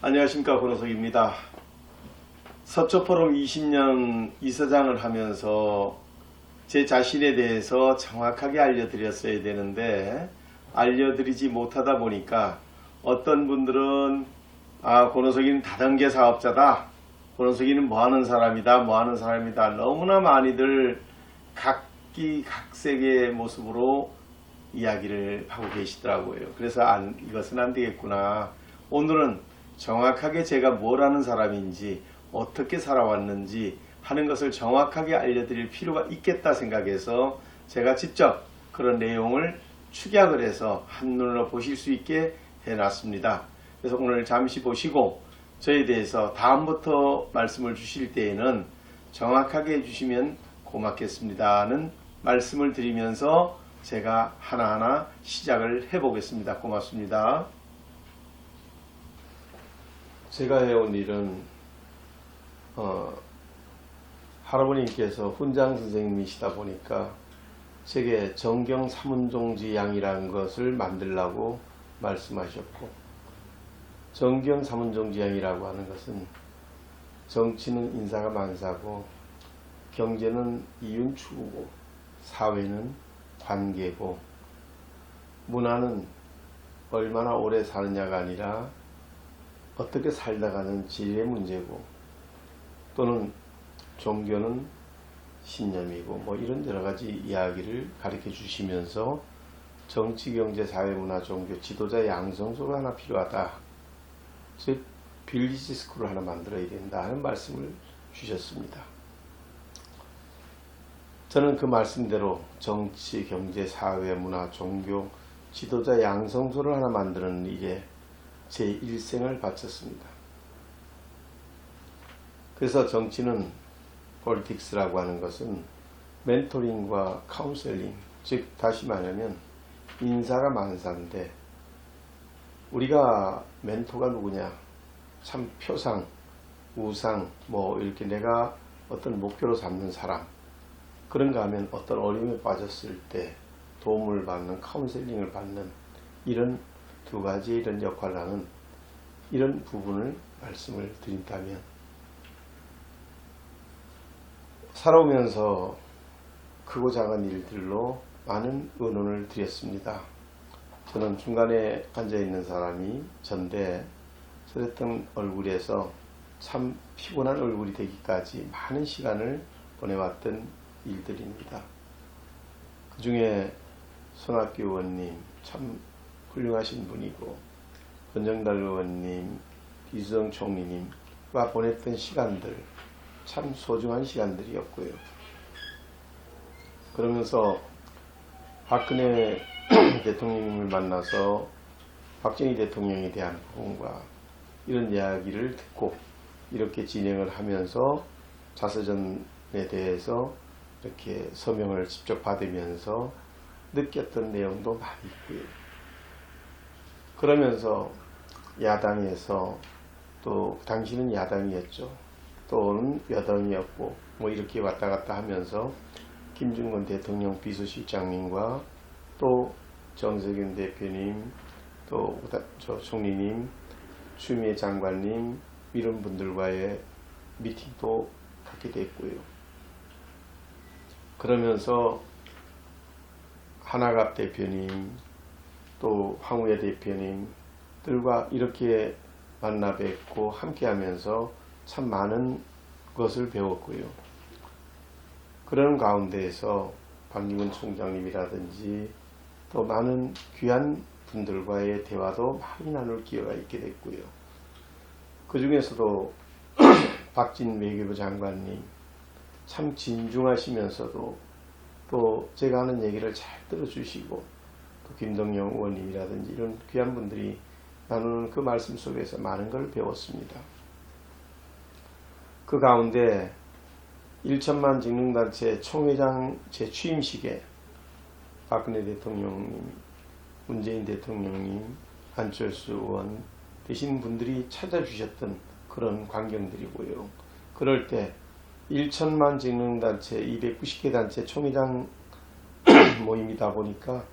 안녕하십니까, 권호석입니다. 서초포럼 20년 이사장을 하면서 제 자신에 대해서 정확하게 알려드렸어야 되는데 알려드리지 못하다 보니까 어떤 분들은 권호석이는 다단계 사업자다, 권호석이는 뭐하는 사람이다 너무나 많이들 각기각색의 모습으로 이야기를 하고 계시더라고요. 그래서 이것은 안 되겠구나. 오늘은 정확하게 제가 뭘 하는 사람인지 어떻게 살아왔는지 하는 것을 정확하게 알려드릴 필요가 있겠다 생각해서 제가 직접 그런 내용을 축약을 해서 한눈으로 보실 수 있게 해놨습니다. 그래서 오늘 잠시 보시고 저에 대해서 다음부터 말씀을 주실 때에는 정확하게 해주시면 고맙겠습니다는 말씀을 드리면서 제가 하나하나 시작을 해보겠습니다. 고맙습니다. 제가 해온 일은 할아버님께서 훈장 선생님이시다 보니까 제게 정경 삼운종지 양이라는 것을 만들라고 말씀하셨고, 정경 삼운종지 양이라고 하는 것은 정치는 인사가 만사고, 경제는 이윤 추구고, 사회는 관계고, 문화는 얼마나 오래 사느냐가 아니라 어떻게 살다가는 질의 문제고, 또는 종교는 신념이고, 뭐 이런 여러가지 이야기를 가르쳐 주시면서 정치, 경제, 사회, 문화, 종교, 지도자 양성소가 하나 필요하다, 즉 빌리지 스쿨을 하나 만들어야 된다 하는 말씀을 주셨습니다. 저는 그 말씀대로 정치, 경제, 사회, 문화, 종교, 지도자 양성소를 하나 만드는 일에 제 일생을 바쳤습니다. 그래서 정치는 폴리틱스라고 하는 것은 멘토링과 카운셀링, 즉 다시 말하면 인사가 만사인데, 우리가 멘토가 누구냐? 참 표상, 우상, 뭐 이렇게 내가 어떤 목표로 삼는 사람, 그런가 하면 어떤 어려움에 빠졌을 때 도움을 받는, 카운셀링을 받는, 이런 두 가지 이런 역할을 하는 이런 부분을 말씀을 드린다면, 살아오면서 크고 작은 일들로 많은 의논을 드렸습니다. 저는 중간에 앉아있는 사람이 전데 저랬던 얼굴에서 참 피곤한 얼굴이 되기까지 많은 시간을 보내왔던 일들입니다. 그 중에 손학규 의원님 참 훌륭하신 분이고, 권정달 의원님, 이수정 총리님과 보냈던 시간들 참 소중한 시간들이었고요. 그러면서 박근혜 대통령님을 만나서 박정희 대통령에 대한 부분과 이런 이야기를 듣고 이렇게 진행을 하면서 자서전에 대해서 이렇게 서명을 직접 받으면서 느꼈던 내용도 많이 있고요. 그러면서 야당에서, 또 당시는 야당이었죠, 또는 여당이었고, 뭐 이렇게 왔다 갔다 하면서 김중건 대통령 비서실장님과 또 정세균 대표님, 또 총리님, 추미애 장관님, 이런 분들과의 미팅도 갖게 됐고요. 그러면서 하나갑 대표님, 또 황우여 대표님들과 이렇게 만나 뵙고 함께 하면서 참 많은 것을 배웠고요. 그런 가운데에서 박기문 총장님이라든지 또 많은 귀한 분들과의 대화도 많이 나눌 기회가 있게 됐고요. 그 중에서도 박진 외교부 장관님 참 진중하시면서도 또 제가 하는 얘기를 잘 들어주시고, 또 김동영 의원님이라든지 이런 귀한 분들이 나누는 그 말씀 속에서 많은 걸 배웠습니다. 그 가운데 1천만 직능단체 총회장 재취임식에 박근혜 대통령님, 문재인 대통령님, 안철수 의원 되신 분들이 찾아주셨던 그런 광경들이고요. 그럴 때 1천만 직능단체 290개 단체 총회장 모임이다 보니까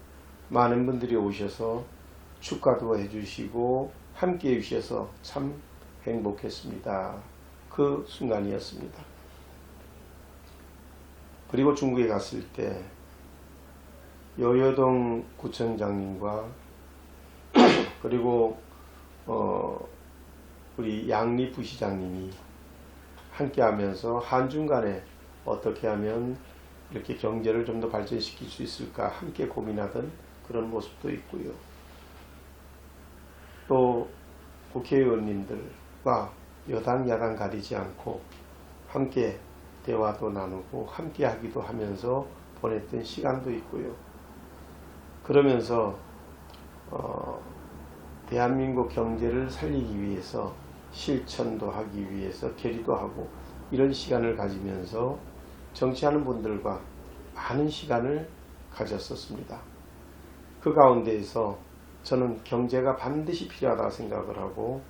많은 분들이 오셔서 축하도 해주시고 함께 해주셔서 참 행복했습니다. 그 순간이었습니다. 그리고 중국에 갔을 때 여여동 구청장님과 그리고 우리 양리 부시장님이 함께 하면서 한중 간에 어떻게 하면 이렇게 경제를 좀 더 발전시킬 수 있을까 함께 고민하던 그런 모습도 있고요. 또 국회의원님들과 여당 야당 가리지 않고 함께 대화도 나누고 함께 하기도 하면서 보냈던 시간도 있고요. 그러면서 대한민국 경제를 살리기 위해서 실천도 하기 위해서 결의도 하고 이런 시간을 가지면서 정치하는 분들과 많은 시간을 가졌었습니다. 그 가운데에서 저는 경제가 반드시 필요하다고 생각을 하고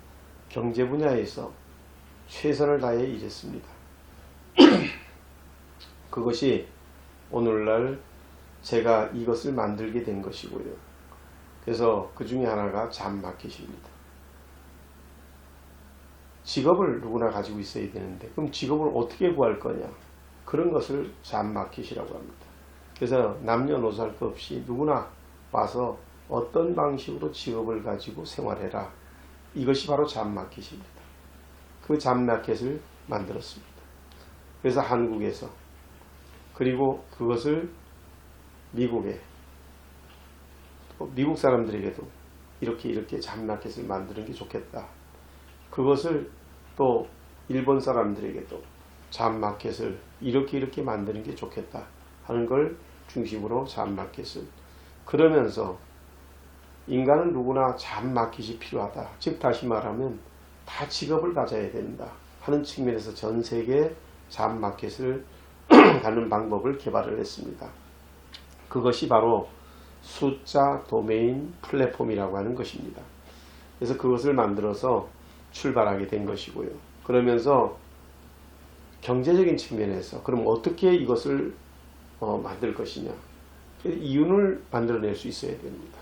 경제 분야에서 최선을 다해 일했습니다. 그것이 오늘날 제가 이것을 만들게 된 것이고요. 그래서 그 중에 하나가 잡마켓입니다. 직업을 누구나 가지고 있어야 되는데 그럼 직업을 어떻게 구할 거냐? 그런 것을 잡마켓이라고 합니다. 그래서 남녀노소 할 것 없이 누구나 와서 어떤 방식으로 직업을 가지고 생활해라. 이것이 바로 잡마켓입니다. 그 잡마켓을 만들었습니다. 그래서 한국에서 그리고 그것을 미국에 또 미국 사람들에게도 이렇게 잡마켓을 만드는 게 좋겠다. 그것을 또 일본 사람들에게도 잡마켓을 이렇게 만드는 게 좋겠다 하는 걸 중심으로 잡마켓을 그러면서 인간은 누구나 잡마켓이 필요하다. 즉 다시 말하면 다 직업을 가져야 된다 하는 측면에서 전 세계 잡마켓을 갖는 방법을 개발을 했습니다. 그것이 바로 숫자 도메인 플랫폼이라고 하는 것입니다. 그래서 그것을 만들어서 출발하게 된 것이고요. 그러면서 경제적인 측면에서 그럼 어떻게 이것을 만들 것이냐. 이윤을 만들어낼 수 있어야 됩니다.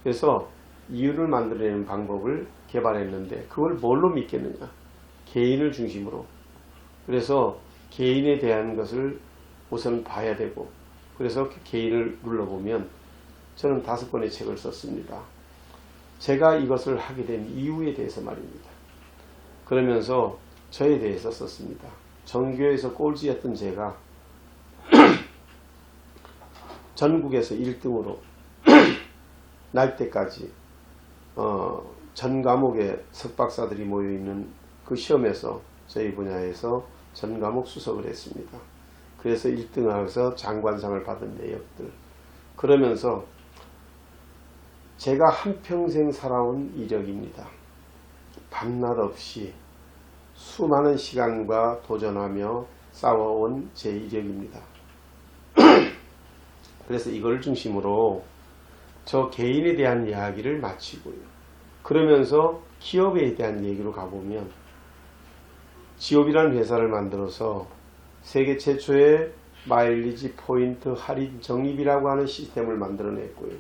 그래서 이윤을 만들어내는 방법을 개발했는데 그걸 뭘로 믿겠느냐. 개인을 중심으로. 그래서 개인에 대한 것을 우선 봐야 되고 그래서 그 개인을 눌러보면 저는 5권의 책을 썼습니다. 제가 이것을 하게 된 이유에 대해서 말입니다. 그러면서 저에 대해서 썼습니다. 전교에서 꼴찌였던 제가 전국에서 1등으로 날 때까지 전 과목의 석박사들이 모여있는 그 시험에서 저희 분야에서 전 과목 수석을 했습니다. 그래서 1등하면서 장관상을 받은 내역들 그러면서 제가 한평생 살아온 이력입니다. 밤낮 없이 수많은 시간과 도전하며 싸워온 제 이력입니다. 그래서 이걸 중심으로 저 개인에 대한 이야기를 마치고요. 그러면서 기업에 대한 얘기로 가보면 지옵이라는 회사를 만들어서 세계 최초의 마일리지 포인트 할인 적립이라고 하는 시스템을 만들어냈고요.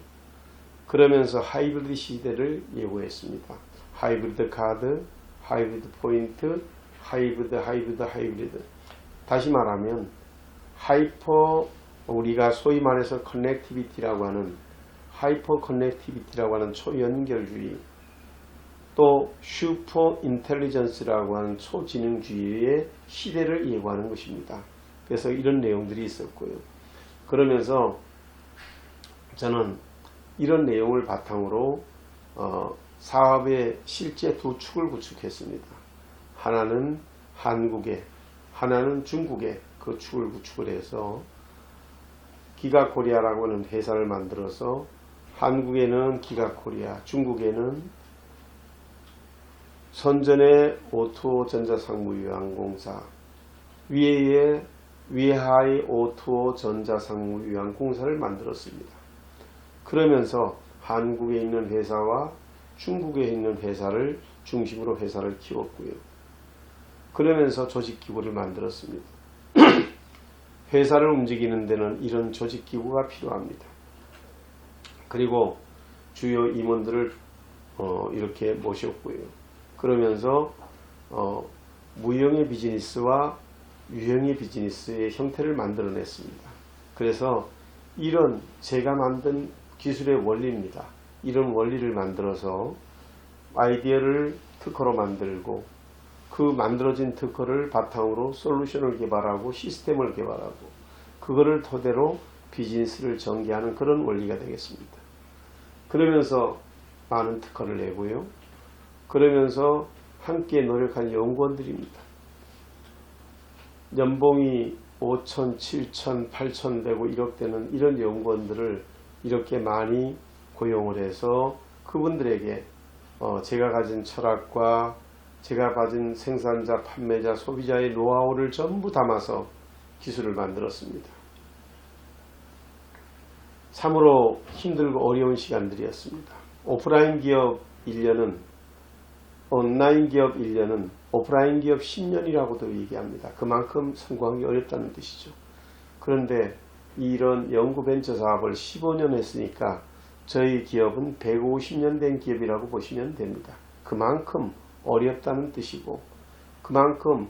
그러면서 하이브리드 시대를 예고했습니다. 하이브리드 카드, 하이브리드 포인트, 하이브리드. 다시 말하면 우리가 소위 말해서 커넥티비티라고 하는 하이퍼 커넥티비티라고 하는 초연결주의 또 슈퍼 인텔리전스라고 하는 초지능주의의 시대를 예고하는 것입니다. 그래서 이런 내용들이 있었고요. 그러면서 저는 이런 내용을 바탕으로 사업의 실제 2축을 구축했습니다. 하나는 한국에, 하나는 중국에 그 축을 구축을 해서 기가코리아라고 하는 회사를 만들어서 한국에는 기가코리아, 중국에는 선전의 오투오 전자상무유한공사, 위하이 오투오 전자상무유한공사를 만들었습니다. 그러면서 한국에 있는 회사와 중국에 있는 회사를 중심으로 회사를 키웠고요. 그러면서 조직기구를 만들었습니다. 회사를 움직이는 데는 이런 조직기구가 필요합니다. 그리고 주요 임원들을 이렇게 모셨고요. 그러면서 무형의 비즈니스와 유형의 비즈니스의 형태를 만들어냈습니다. 그래서 이런 제가 만든 기술의 원리입니다. 이런 원리를 만들어서 아이디어를 특허로 만들고 그 만들어진 특허를 바탕으로 솔루션을 개발하고 시스템을 개발하고 그거를 토대로 비즈니스를 전개하는 그런 원리가 되겠습니다. 그러면서 많은 특허를 내고요. 그러면서 함께 노력한 연구원들입니다. 연봉이 5천, 7천, 8천 되고 1억 되는 이런 연구원들을 이렇게 많이 고용을 해서 그분들에게 제가 가진 철학과 제가 가진 생산자, 판매자, 소비자의 노하우를 전부 담아서 기술을 만들었습니다. 참으로 힘들고 어려운 시간들이었습니다. 오프라인 기업 1년은 온라인 기업 1년은 오프라인 기업 10년이라고도 얘기합니다. 그만큼 성공하기 어렵다는 뜻이죠. 그런데 이런 연구 벤처 사업을 15년 했으니까 저희 기업은 150년 된 기업이라고 보시면 됩니다. 그만큼 어렵다는 뜻이고 그만큼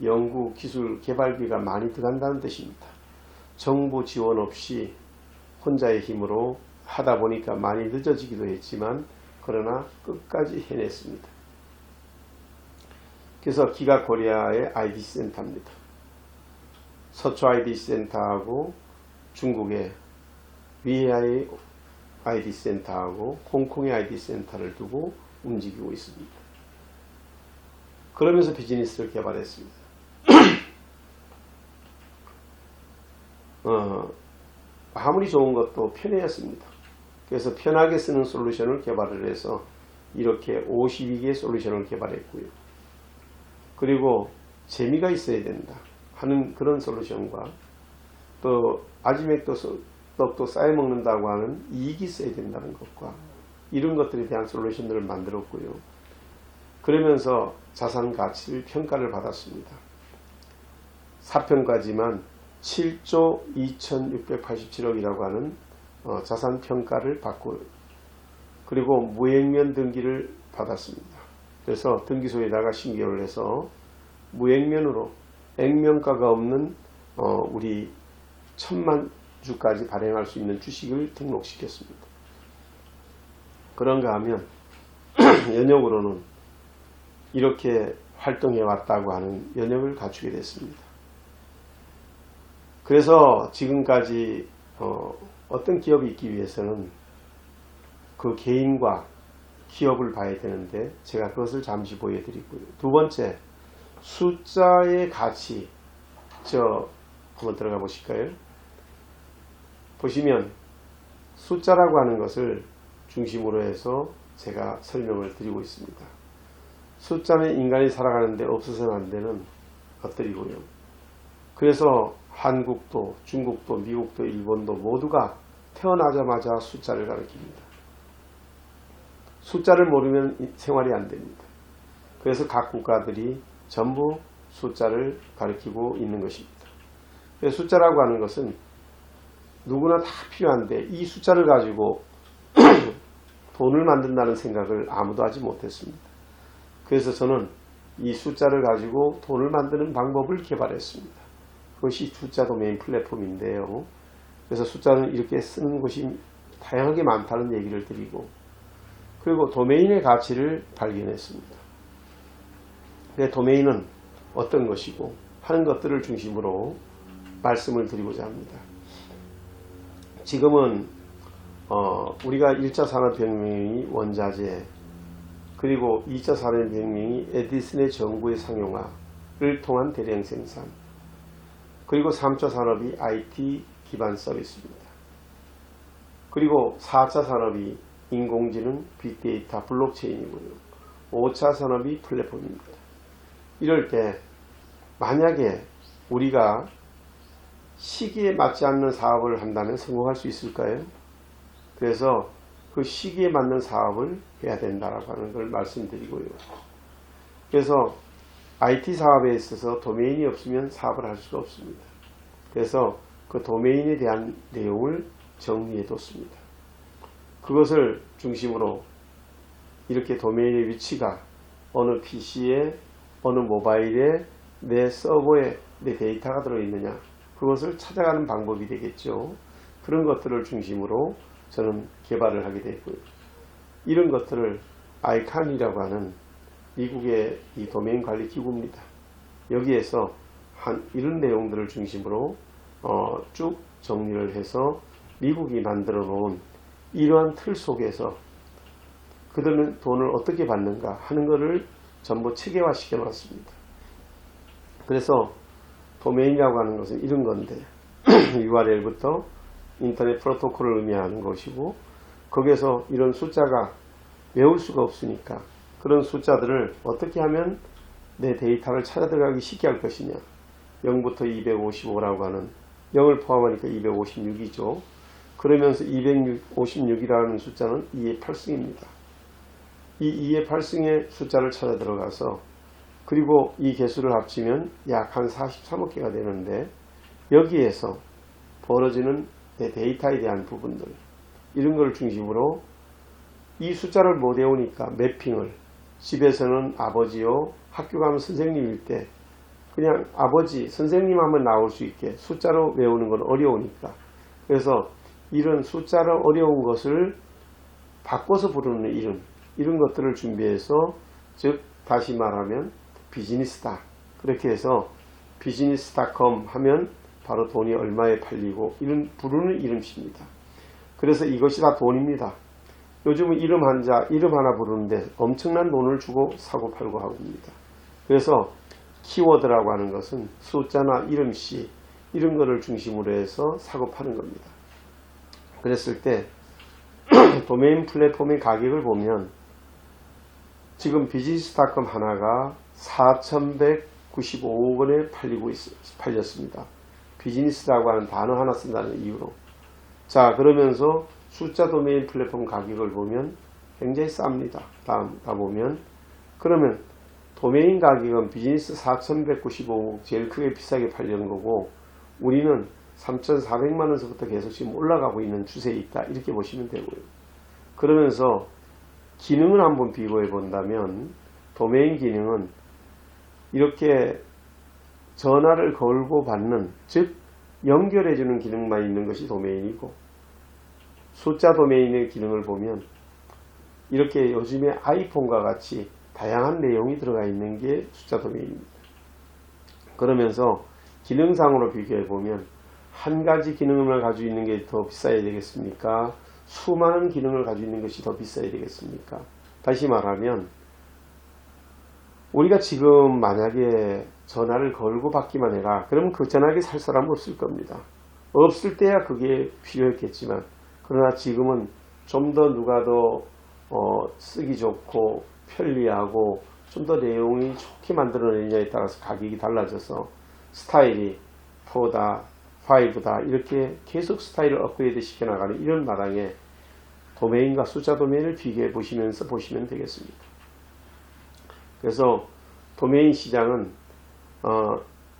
연구 기술 개발비가 많이 들어간다는 뜻입니다. 정부 지원 없이 혼자의 힘으로 하다 보니까 많이 늦어지기도 했지만 그러나 끝까지 해냈습니다. 그래서 기가코리아의 IDC 센터입니다. 서초 IDC 센터하고 중국의 위헤아의 IDC 센터하고 홍콩의 IDC 센터를 두고 움직이고 있습니다. 그러면서 비즈니스를 개발했습니다. 아무리 좋은 것도 편해야 씁니다. 그래서 편하게 쓰는 솔루션을 개발을 해서 이렇게 52개의 솔루션을 개발했고요. 그리고 재미가 있어야 된다 하는 그런 솔루션과 또 아지맥도 떡도 쌓여 먹는다고 하는 이익이 있어야 된다는 것과 이런 것들에 대한 솔루션들을 만들었고요. 그러면서 자산 가치를 평가를 받았습니다. 4평까지만 7조 2687억이라고 하는 자산 평가를 받고 그리고 무액면 등기를 받았습니다. 그래서 등기소에다가 신고를 해서 무액면으로 액면가가 없는 우리 1000만 주까지 발행할 수 있는 주식을 등록시켰습니다. 그런가 하면 연역으로는 이렇게 활동해 왔다고 하는 연역을 갖추게 됐습니다. 그래서 지금까지 어떤 기업이 있기 위해서는 그 개인과 기업을 봐야 되는데 제가 그것을 잠시 보여드리고요. 두 번째, 숫자의 가치. 한번 들어가 보실까요? 보시면 숫자라고 하는 것을 중심으로 해서 제가 설명을 드리고 있습니다. 숫자는 인간이 살아가는데 없어서는 안 되는 것들이고요. 그래서 한국도 중국도 미국도 일본도 모두가 태어나자마자 숫자를 가르칩니다. 숫자를 모르면 생활이 안 됩니다. 그래서 각 국가들이 전부 숫자를 가르치고 있는 것입니다. 그래서 숫자라고 하는 것은 누구나 다 필요한데 이 숫자를 가지고 돈을 만든다는 생각을 아무도 하지 못했습니다. 그래서 저는 이 숫자를 가지고 돈을 만드는 방법을 개발했습니다. 그것이 숫자 도메인 플랫폼인데요. 그래서 숫자는 이렇게 쓰는 것이 다양하게 많다는 얘기를 드리고 그리고 도메인의 가치를 발견했습니다. 도메인은 어떤 것이고 하는 것들을 중심으로 말씀을 드리고자 합니다. 지금은 우리가 1차 산업혁명이 원자재 그리고 2차 산업혁명이 에디슨의 전구의 상용화를 통한 대량 생산 그리고 3차 산업이 IT 기반 서비스입니다. 그리고 4차 산업이 인공지능, 빅데이터, 블록체인이고요. 5차 산업이 플랫폼입니다. 이럴 때 만약에 우리가 시기에 맞지 않는 사업을 한다면 성공할 수 있을까요? 그래서 그 시기에 맞는 사업을 해야 된다라고 하는 걸 말씀드리고요. 그래서 IT 사업에 있어서 도메인이 없으면 사업을 할 수가 없습니다. 그래서 그 도메인에 대한 내용을 정리해 뒀습니다. 그것을 중심으로 이렇게 도메인의 위치가 어느 PC에 어느 모바일에 내 서버에 내 데이터가 들어있느냐, 그것을 찾아가는 방법이 되겠죠. 그런 것들을 중심으로 저는 개발을 하게 됐고요. 이런 것들을 아이칸이라고 하는 미국의 이 도메인 관리 기구입니다. 여기에서 이런 내용들을 중심으로 쭉 정리를 해서 미국이 만들어 놓은 이러한 틀 속에서 그들은 돈을 어떻게 받는가 하는 것을 전부 체계화 시켜 놨습니다. 그래서 도메인이라고 하는 것은 이런 건데 URL부터 인터넷 프로토콜을 의미하는 것이고, 거기에서 이런 숫자가 외울 수가 없으니까 그런 숫자들을 어떻게 하면 내 데이터를 찾아 들어가기 쉽게 할 것이냐. 0부터 255라고 하는 0을 포함하니까 256이죠. 그러면서 256이라는 숫자는 2의 8승입니다. 이 2의 8승의 숫자를 찾아 들어가서, 그리고 이 개수를 합치면 약 한 43억 개가 되는데, 여기에서 벌어지는 내 데이터에 대한 부분들, 이런 걸 중심으로 이 숫자를 못 외우니까 매핑을, 집에서는 아버지요, 학교 가면 선생님일 때 그냥 아버지, 선생님 하면 나올 수 있게 숫자로 외우는 건 어려우니까, 그래서 이런 숫자로 어려운 것을 바꿔서 부르는 이름, 이런 것들을 준비해서, 즉 다시 말하면 비즈니스다, 그렇게 해서 비즈니스닷컴 하면 바로 돈이 얼마에 팔리고, 이런 부르는 이름입니다. 그래서 이것이 다 돈입니다. 요즘은 이름 하나 부르는데 엄청난 돈을 주고 사고 팔고 하고 있습니다. 그래서 키워드라고 하는 것은 숫자나 이름씨, 이런 거를 중심으로 해서 사고 파는 겁니다. 그랬을 때 도메인 플랫폼의 가격을 보면 지금 비즈니스닷컴 하나가 4,195억 원에 팔렸습니다. 비즈니스라고 하는 단어 하나 쓴다는 이유로. 자, 그러면서 숫자 도메인 플랫폼 가격을 보면 굉장히 쌉니다. 다음 가보면, 그러면 도메인 가격은 비즈니스 4,195억 제일 크게 비싸게 팔리는 거고, 우리는 3,400만 원서부터 계속 지금 올라가고 있는 추세에 있다, 이렇게 보시면 되고요. 그러면서 기능을 한번 비교해 본다면, 도메인 기능은 이렇게 전화를 걸고 받는, 즉 연결해 주는 기능만 있는 것이 도메인이고, 숫자 도메인의 기능을 보면 이렇게 요즘에 아이폰과 같이 다양한 내용이 들어가 있는 게 숫자 도메인입니다. 그러면서 기능상으로 비교해 보면 한 가지 기능을 가지고 있는 게 더 비싸야 되겠습니까? 수많은 기능을 가지고 있는 것이 더 비싸야 되겠습니까? 다시 말하면 우리가 지금 만약에 전화를 걸고 받기만 해라, 그러면 그 전화기 살 사람 없을 겁니다. 없을 때야 그게 필요했겠지만, 그러나 지금은 좀 더 누가 더 쓰기 좋고 편리하고 좀 더 내용이 좋게 만들어내느냐에 따라서 가격이 달라져서 스타일이 4다, 5다, 이렇게 계속 스타일을 업그레이드 시켜나가는 이런 마당에 도메인과 숫자 도메인을 비교해 보시면서 보시면 되겠습니다. 그래서 도메인 시장은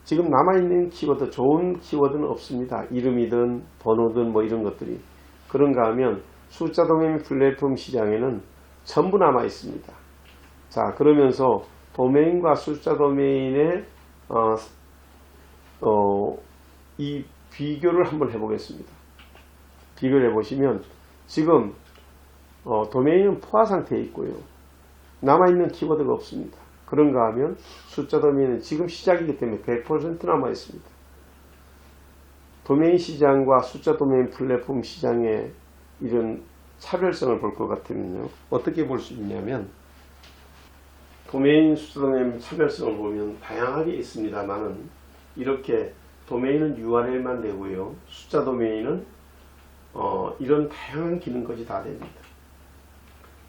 지금 남아있는 키워드, 좋은 키워드는 없습니다. 이름이든 번호든 뭐 이런 것들이. 그런가 하면 숫자 도메인 플랫폼 시장에는 전부 남아 있습니다. 자, 그러면서 도메인과 숫자 도메인의 이 비교를 한번 해보겠습니다. 비교를 해보시면 지금 도메인은 포화 상태에 있고요. 남아있는 키워드가 없습니다. 그런가 하면 숫자 도메인은 지금 시작이기 때문에 100% 남아 있습니다. 도메인 시장과 숫자 도메인 플랫폼 시장의 이런 차별성을 볼 것 같으면요, 어떻게 볼 수 있냐면, 도메인, 숫자 도메인 차별성을 보면 다양하게 있습니다만은, 이렇게 도메인은 URL만 되고요, 숫자 도메인은 이런 다양한 기능까지 다 됩니다.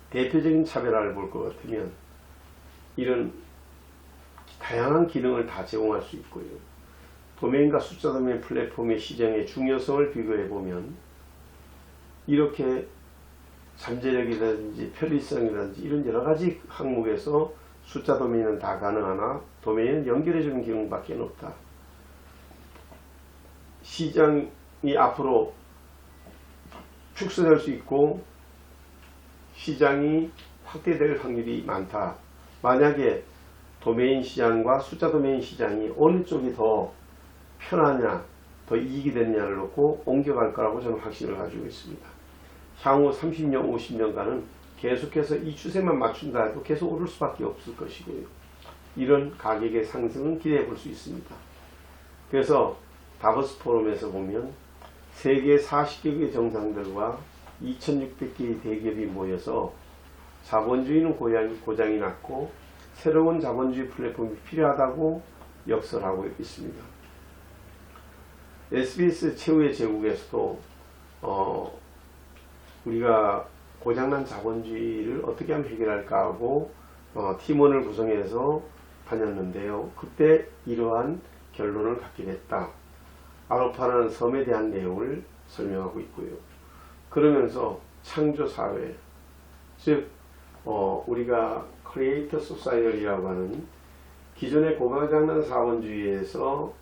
대표적인 차별화를 볼 것 같으면 이런 다양한 기능을 다 제공할 수 있고요. 도메인과 숫자 도메인 플랫폼의 시장의 중요성을 비교해 보면 이렇게 잠재력이라든지 편리성이라든지 이런 여러 가지 항목에서 숫자 도메인은 다 가능하나 도메인은 연결해 주는 기능밖에 없다. 시장이 앞으로 축소될 수 있고 시장이 확대될 확률이 많다. 만약에 도메인 시장과 숫자 도메인 시장이 어느 쪽이 더 편하냐, 더 이익이 되느냐를 놓고 옮겨갈 거라고 저는 확신을 가지고 있습니다. 향후 30년, 50년간은 계속해서 이 추세만 맞춘다 해도 계속 오를 수밖에 없을 것이고요. 이런 가격의 상승은 기대해 볼 수 있습니다. 그래서 다보스 포럼에서 보면 세계 40개국의 정상들과 2600개의 대기업이 모여서 자본주의는 고장이 났고 새로운 자본주의 플랫폼이 필요하다고 역설하고 있습니다. SBS 최후의 제국에서도 우리가 고장난 자본주의를 어떻게 하면 해결할까 하고 팀원을 구성해서 다녔는데요. 그때 이러한 결론을 갖게 됐다. 아로파라는 섬에 대한 내용을 설명하고 있고요. 그러면서 창조사회, 즉 우리가 크리에이터 소사이어리라고 하는 기존의 고장난 자본주의에서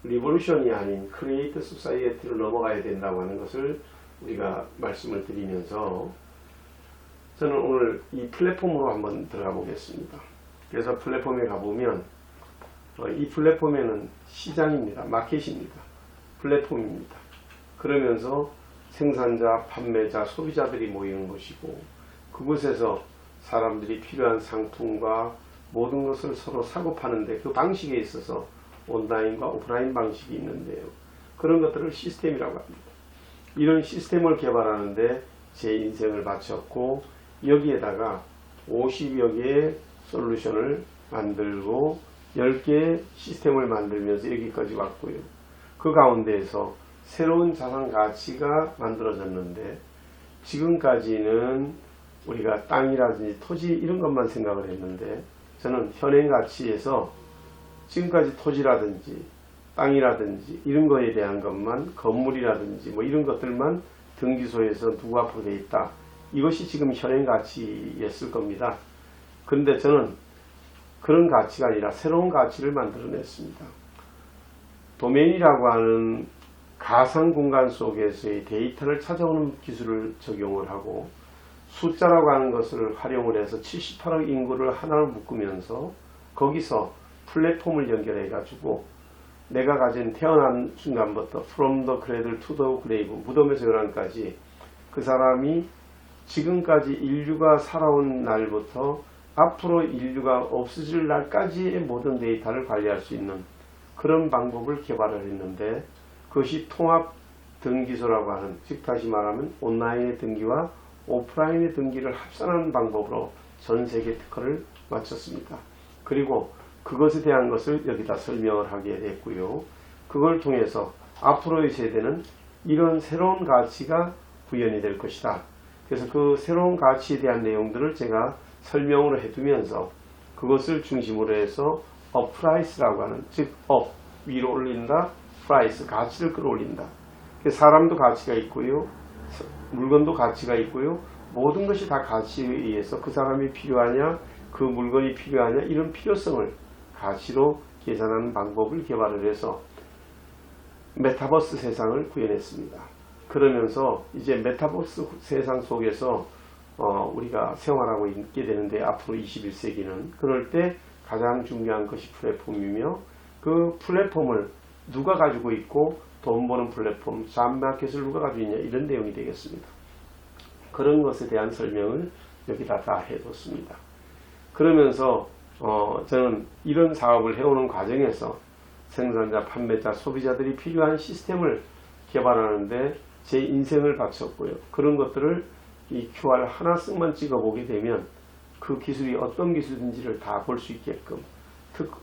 리볼루션이 아닌 크리에이터 소사이어티로 넘어가야 된다고 하는 것을 우리가 말씀을 드리면서 저는 오늘 이 플랫폼으로 한번 들어가 보겠습니다. 그래서 플랫폼에 가보면 이 플랫폼에는 시장입니다. 마켓입니다. 플랫폼입니다. 그러면서 생산자, 판매자, 소비자들이 모이는 것이고 그곳에서 사람들이 필요한 상품과 모든 것을 서로 사고 파는데 그 방식에 있어서 온라인과 오프라인 방식이 있는데요. 그런 것들을 시스템이라고 합니다. 이런 시스템을 개발하는데 제 인생을 바쳤고 여기에다가 50여 개의 솔루션을 만들고 10개의 시스템을 만들면서 여기까지 왔고요. 그 가운데에서 새로운 자산 가치가 만들어졌는데 지금까지는 우리가 땅이라든지 토지 이런 것만 생각을 했는데 저는 현행 가치에서 지금까지 토지라든지 땅이라든지 이런 거에 대한 것만 건물이라든지 뭐 이런 것들만 등기소에서 누구 앞으로 돼 있다. 이것이 지금 현행 가치였을 겁니다. 그런데 저는 그런 가치가 아니라 새로운 가치를 만들어냈습니다. 도메인이라고 하는 가상 공간 속에서의 데이터를 찾아오는 기술을 적용을 하고 숫자라고 하는 것을 활용을 해서 78억 인구를 하나로 묶으면서 거기서 플랫폼을 연결해 가지고 내가 가진 태어난 순간부터 from the cradle to the grave 무덤에서 열한까지 그 사람이 지금까지 인류가 살아온 날부터 앞으로 인류가 없어질 날까지의 모든 데이터를 관리할 수 있는 그런 방법을 개발을 했는데 그것이 통합 등기소라고 하는 즉 다시 말하면 온라인의 등기와 오프라인의 등기를 합산하는 방법으로 전 세계 특허를 마쳤습니다. 그리고 그것에 대한 것을 여기다 설명을 하게 됐고요. 그걸 통해서 앞으로의 세대는 이런 새로운 가치가 구현이 될 것이다. 그래서 그 새로운 가치에 대한 내용들을 제가 설명으로 해두면서 그것을 중심으로 해서 업프라이스라고 하는 즉 업, 위로 올린다, 프라이스, 가치를 끌어올린다. 사람도 가치가 있고요. 물건도 가치가 있고요. 모든 것이 다 가치에 의해서 그 사람이 필요하냐, 그 물건이 필요하냐 이런 필요성을 가치로 계산하는 방법을 개발을 해서 메타버스 세상을 구현했습니다. 그러면서 이제 메타버스 세상 속에서 우리가 생활하고 있게 되는데 앞으로 21세기는 그럴 때 가장 중요한 것이 플랫폼이며 그 플랫폼을 누가 가지고 있고 돈 버는 플랫폼, 잡마켓을 누가 가지고 있냐 이런 내용이 되겠습니다. 그런 것에 대한 설명을 여기다 다 해뒀습니다. 그러면서 저는 이런 사업을 해오는 과정에서 생산자, 판매자, 소비자들이 필요한 시스템을 개발하는데 제 인생을 바쳤고요. 그런 것들을 이 QR 하나 쓱만 찍어보게 되면 그 기술이 어떤 기술인지를 다 볼 수 있게끔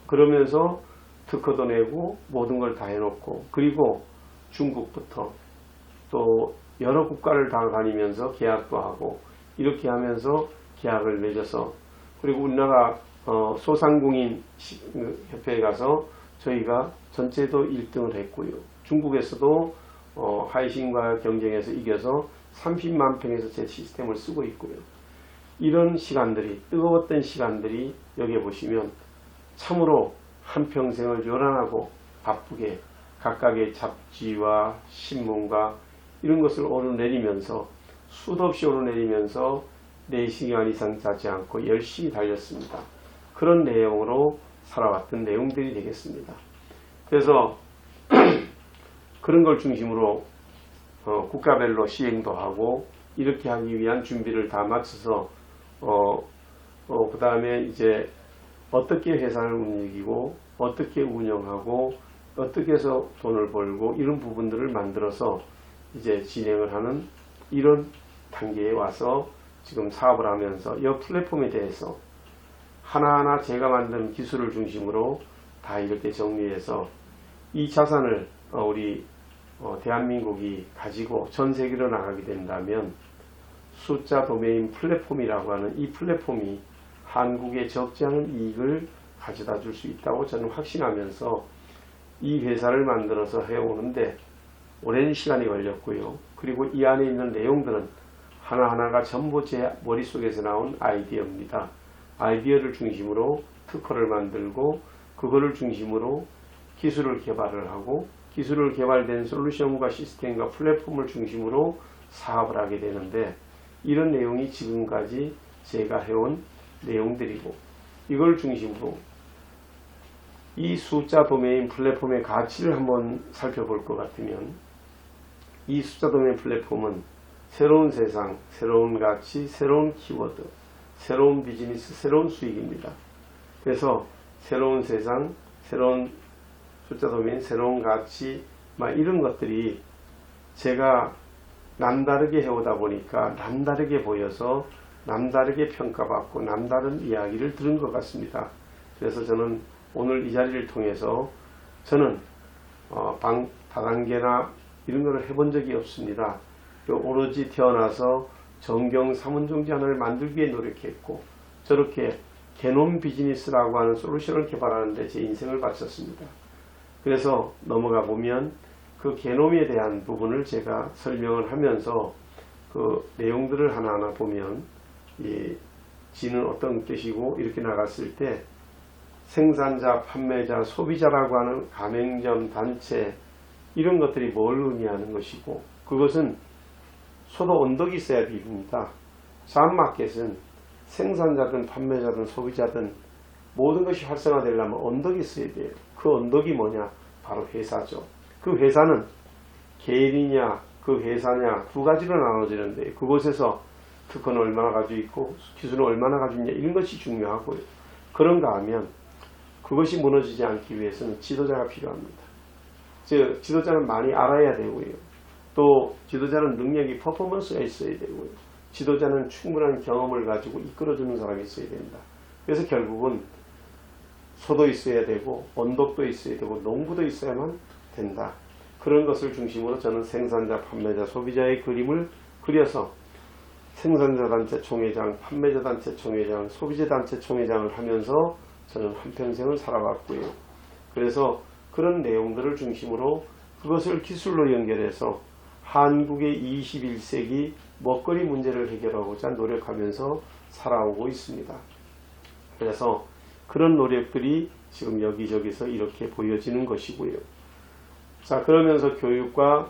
그러면서 특허도 내고 모든 걸 다 해놓고 그리고 중국부터 또 여러 국가를 다 다니면서 계약도 하고 이렇게 하면서 계약을 맺어서 그리고 우리나라 소상공인 협회에 가서 저희가 전체도 1등을 했고요. 중국에서도 하이신과 경쟁해서 이겨서 30만 평에서 제 시스템을 쓰고 있고요. 이런 시간들이 뜨거웠던 시간들이 여기에 보시면 참으로 한평생을 요란하고 바쁘게 각각의 잡지와 신문과 이런 것을 오르내리면서 수도 없이 오르내리면서 4시간 이상 자지 않고 열심히 달렸습니다. 그런 내용으로 살아왔던 내용들이 되겠습니다. 그래서 그런 걸 중심으로 국가별로 시행도 하고 이렇게 하기 위한 준비를 다 마쳐서 그 다음에 이제 어떻게 회사를 움직이고 어떻게 운영하고 어떻게 해서 돈을 벌고 이런 부분들을 만들어서 이제 진행을 하는 이런 단계에 와서 지금 사업을 하면서 이 플랫폼에 대해서 하나하나 제가 만든 기술을 중심으로 다 이렇게 정리해서 이 자산을 우리 대한민국이 가지고 전 세계로 나가게 된다면 숫자 도메인 플랫폼이라고 하는 이 플랫폼이 한국에 적지 않은 이익을 가져다 줄 수 있다고 저는 확신하면서 이 회사를 만들어서 해오는데 오랜 시간이 걸렸고요. 그리고 이 안에 있는 내용들은 하나하나가 전부 제 머릿속에서 나온 아이디어입니다. 아이디어를 중심으로 특허를 만들고 그거를 중심으로 기술을 개발을 하고 기술을 개발된 솔루션과 시스템과 플랫폼을 중심으로 사업을 하게 되는데 이런 내용이 지금까지 제가 해온 내용들이고 이걸 중심으로 이 숫자 도메인 플랫폼의 가치를 한번 살펴볼 것 같으면 이 숫자 도메인 플랫폼은 새로운 세상, 새로운 가치, 새로운 키워드, 새로운 비즈니스, 새로운 수익입니다. 그래서 새로운 세상, 새로운 숫자 도메인, 새로운 가치 이런 것들이 제가 남다르게 해오다 보니까 남다르게 보여서 남다르게 평가받고 남다른 이야기를 들은 것 같습니다. 그래서 저는 오늘 이 자리를 통해서 저는 다단계나 이런 거를 해본 적이 없습니다. 오로지 태어나서 정경 삼원종지 하나를 만들기 위해 노력했고 저렇게 게놈 비즈니스라고 하는 솔루션을 개발하는데 제 인생을 바쳤습니다. 그래서 넘어가 보면 그 게놈에 대한 부분을 제가 설명을 하면서 그 내용들을 하나하나 보면 이 지는 어떤 뜻이고 이렇게 나갔을 때 생산자, 판매자, 소비자라고 하는 가맹점, 단체 이런 것들이 뭘 의미하는 것이고 그것은 소도 언덕이 있어야 됩니다. 잡마켓은 생산자든 판매자든 소비자든 모든 것이 활성화되려면 언덕이 있어야 돼요. 그 언덕이 뭐냐? 바로 회사죠. 그 회사는 개인이냐 그 회사냐 두 가지로 나눠지는데 그곳에서 특허는 얼마나 가지고 있고 기술은 얼마나 가지고 있냐 이런 것이 중요하고요. 그런가 하면 그것이 무너지지 않기 위해서는 지도자가 필요합니다. 즉 지도자는 많이 알아야 되고요. 또 지도자는 능력이 퍼포먼스가 있어야 되고요. 지도자는 충분한 경험을 가지고 이끌어주는 사람이 있어야 된다. 그래서 결국은 소도 있어야 되고 언덕도 있어야 되고 농부도 있어야만 된다. 그런 것을 중심으로 저는 생산자, 판매자, 소비자의 그림을 그려서 생산자 단체 총회장, 판매자 단체 총회장, 소비자 단체 총회장을 하면서 저는 한평생을 살아왔고요. 그래서 그런 내용들을 중심으로 그것을 기술로 연결해서 한국의 21세기 먹거리 문제를 해결하고자 노력하면서 살아오고 있습니다. 그래서 그런 노력들이 지금 여기저기서 이렇게 보여지는 것이고요. 자, 그러면서 교육과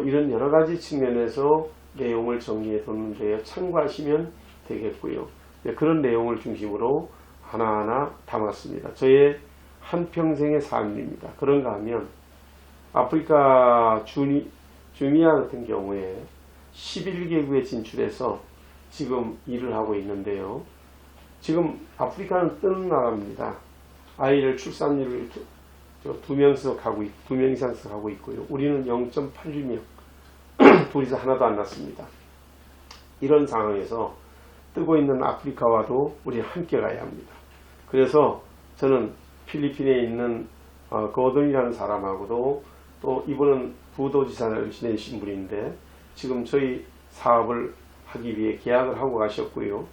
이런 여러 가지 측면에서 내용을 정리해 뒀는데요. 참고하시면 되겠고요. 네, 그런 내용을 중심으로 하나하나 담았습니다. 저의 한평생의 삶입니다. 그런가 하면 아프리카 주니아 같은 경우에 11개국에 진출해서 지금 일을 하고 있는데요. 지금 아프리카는 뜨는 나라입니다. 아이를 출산율을 2명 이상씩 하고 있고요. 우리는 0.81명 둘이서 하나도 안 났습니다. 이런 상황에서 뜨고 있는 아프리카와도 우리는 함께 가야 합니다. 그래서 저는 필리핀에 있는 거든이라는 사람하고도 또 이분은 부도지사를 지내신 분인데 지금 저희 사업을 하기 위해 계약을 하고 가셨고요.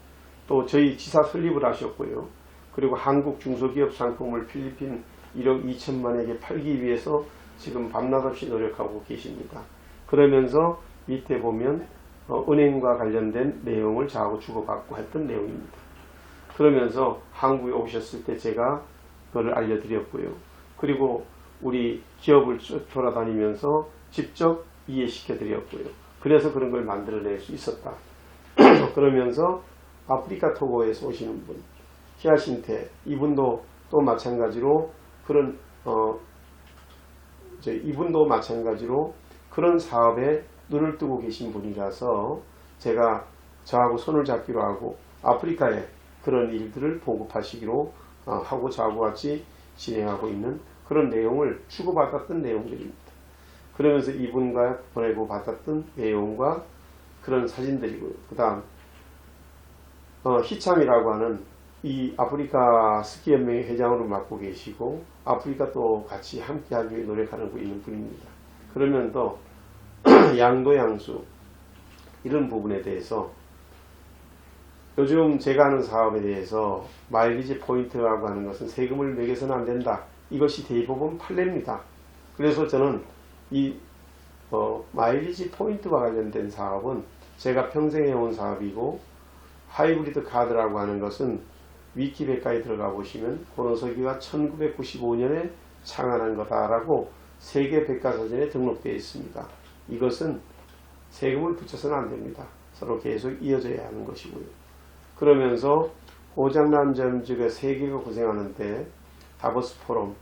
또 저희 지사 설립을 하셨고요. 그리고 한국 중소기업 상품을 필리핀 1억 2천만에게 팔기 위해서 지금 밤낮 없이 노력하고 계십니다. 그러면서 밑에 보면 은행과 관련된 내용을 저하고 주고받고 했던 내용입니다. 그러면서 한국에 오셨을 때 제가 그걸 알려드렸고요. 그리고 우리 기업을 돌아다니면서 직접 이해시켜 드렸고요. 그래서 그런 걸 만들어낼 수 있었다. 그러면서 아프리카 토고에서 오시는 분, 히아신테 이분도 또 마찬가지로 그런 이분도 마찬가지로 그런 사업에 눈을 뜨고 계신 분이라서 제가 저하고 손을 잡기로 하고 아프리카에 그런 일들을 보급하시기로 하고 저하고 같이 진행하고 있는 그런 내용을 주고받았던 내용들입니다. 그러면서 이분과 보내고 받았던 내용과 그런 사진들이고요. 그 다음 희참이라고 하는 이 아프리카 스키연맹의 회장으로 맡고 계시고 아프리카 또 같이 함께하기 위해 노력하는 있는 분입니다. 그러면 또 양도양수 이런 부분에 대해서 요즘 제가 하는 사업에 대해서 마일리지 포인트라고 하는 것은 세금을 매겨서는 안 된다. 이것이 대부분 판례입니다. 그래서 저는 이 마일리지 포인트와 관련된 사업은 제가 평생 해온 사업이고 하이브리드 카드라고 하는 것은 위키백과에 들어가 보시면 고노서기가 1995년에 창안한 거다라고 세계 백과사전에 등록되어 있습니다. 이것은 세금을 붙여서는 안 됩니다. 서로 계속 이어져야 하는 것이고요. 그러면서 고장난점주가 세계가 고생하는데 다보스 포럼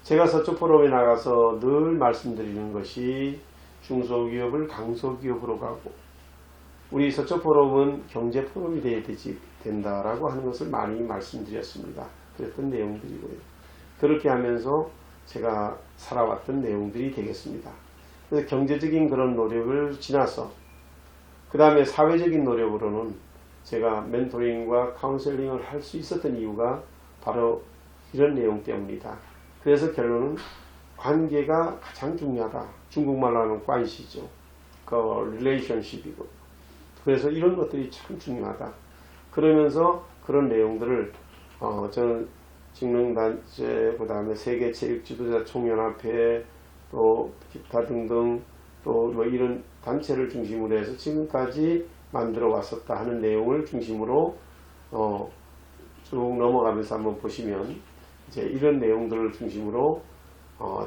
제가 서쪽 포럼에 나가서 늘 말씀드리는 것이 중소기업을 강소기업으로 가고 우리 서쪽 포럼은 경제 포럼이 돼야 된다라고 하는 것을 많이 말씀드렸습니다. 그랬던 내용들이고요. 그렇게 하면서 제가 살아왔던 내용들이 되겠습니다. 그래서 경제적인 그런 노력을 지나서 그 다음에 사회적인 노력으로는 제가 멘토링과 카운셀링을 할 수 있었던 이유가 바로 이런 내용 때문이다. 그래서 결론은 관계가 가장 중요하다. 중국말로 하면 관시죠. 그 릴레이션십이고. 그래서 이런 것들이 참 중요하다. 그러면서 그런 내용들을 저는 직능단체, 그 다음에 세계체육지도자 총연합회, 또 기타 등등 또 뭐 이런 단체를 중심으로 해서 지금까지 만들어 왔었다 하는 내용을 중심으로 쭉 넘어가면서 한번 보시면 이제 이런 내용들을 중심으로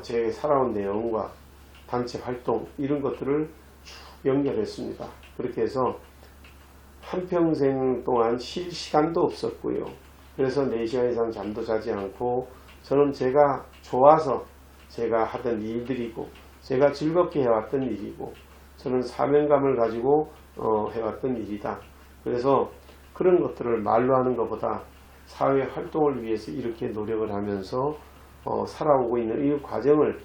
제 살아온 내용과 단체 활동 이런 것들을 쭉 연결했습니다. 그렇게 해서 한평생 동안 쉴 시간도 없었고요. 그래서 4시간 이상 잠도 자지 않고 저는 제가 좋아서 제가 하던 일들이고 제가 즐겁게 해왔던 일이고 저는 사명감을 가지고 해왔던 일이다. 그래서 그런 것들을 말로 하는 것보다 사회 활동을 위해서 이렇게 노력을 하면서 살아오고 있는 이 과정을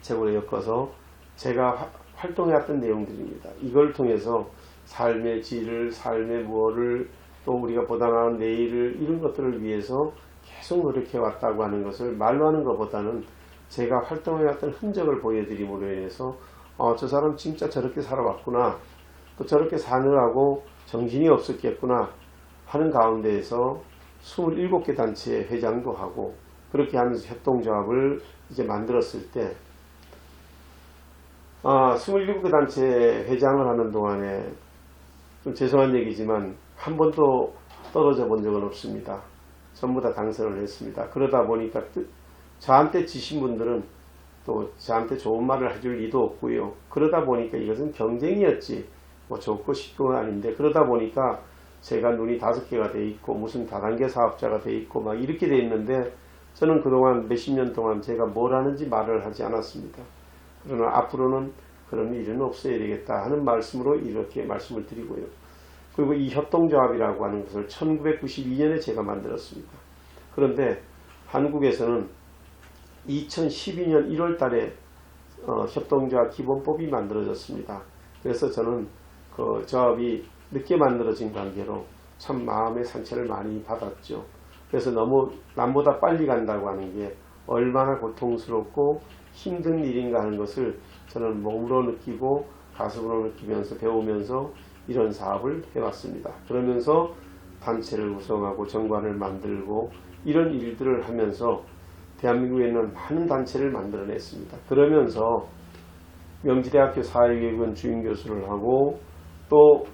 제보로 엮어서 제가 활동해왔던 내용들입니다. 이걸 통해서 삶의 질을, 삶의 무엇을 또 우리가 보다 나은 내일을 이런 것들을 위해서 계속 노력해왔다고 하는 것을 말로 하는 것보다는 제가 활동해왔던 흔적을 보여드림으로 인해서 저 사람 진짜 저렇게 살아왔구나 또 저렇게 사느라고 정신이 없었겠구나 하는 가운데에서 27개 단체의 회장도 하고 그렇게 하면서 협동조합을 이제 만들었을 때 27개 단체 회장을 하는 동안에 좀 죄송한 얘기지만 한 번도 떨어져 본 적은 없습니다. 전부 다 당선을 했습니다. 그러다 보니까 저한테 지신 분들은 또 저한테 좋은 말을 해줄 리도 없고요. 그러다 보니까 이것은 경쟁이었지 뭐 좋고 싶고는 아닌데 그러다 보니까 제가 눈이 5개가 돼 있고 무슨 다단계 사업자가 돼 있고 막 이렇게 돼 있는데 저는 그동안 몇십 년 동안 제가 뭘 하는지 말을 하지 않았습니다. 그러나 앞으로는 그런 일은 없어야 되겠다 하는 말씀으로 이렇게 말씀을 드리고요. 그리고 이 협동조합이라고 하는 것을 1992년에 제가 만들었습니다. 그런데 한국에서는 2012년 1월 달에 협동조합 기본법이 만들어졌습니다. 그래서 저는 그 조합이 늦게 만들어진 관계로 참 마음의 상처를 많이 받았죠. 그래서 너무 남보다 빨리 간다고 하는 게 얼마나 고통스럽고 힘든 일인가 하는 것을 저는 몸으로 느끼고 가슴으로 느끼면서 배우면서 이런 사업을 해왔습니다. 그러면서 단체를 구성하고 정관을 만들고 이런 일들을 하면서 대한민국에는 많은 단체를 만들어냈습니다. 그러면서 명지대학교 사회교육원 주임교수를 하고 또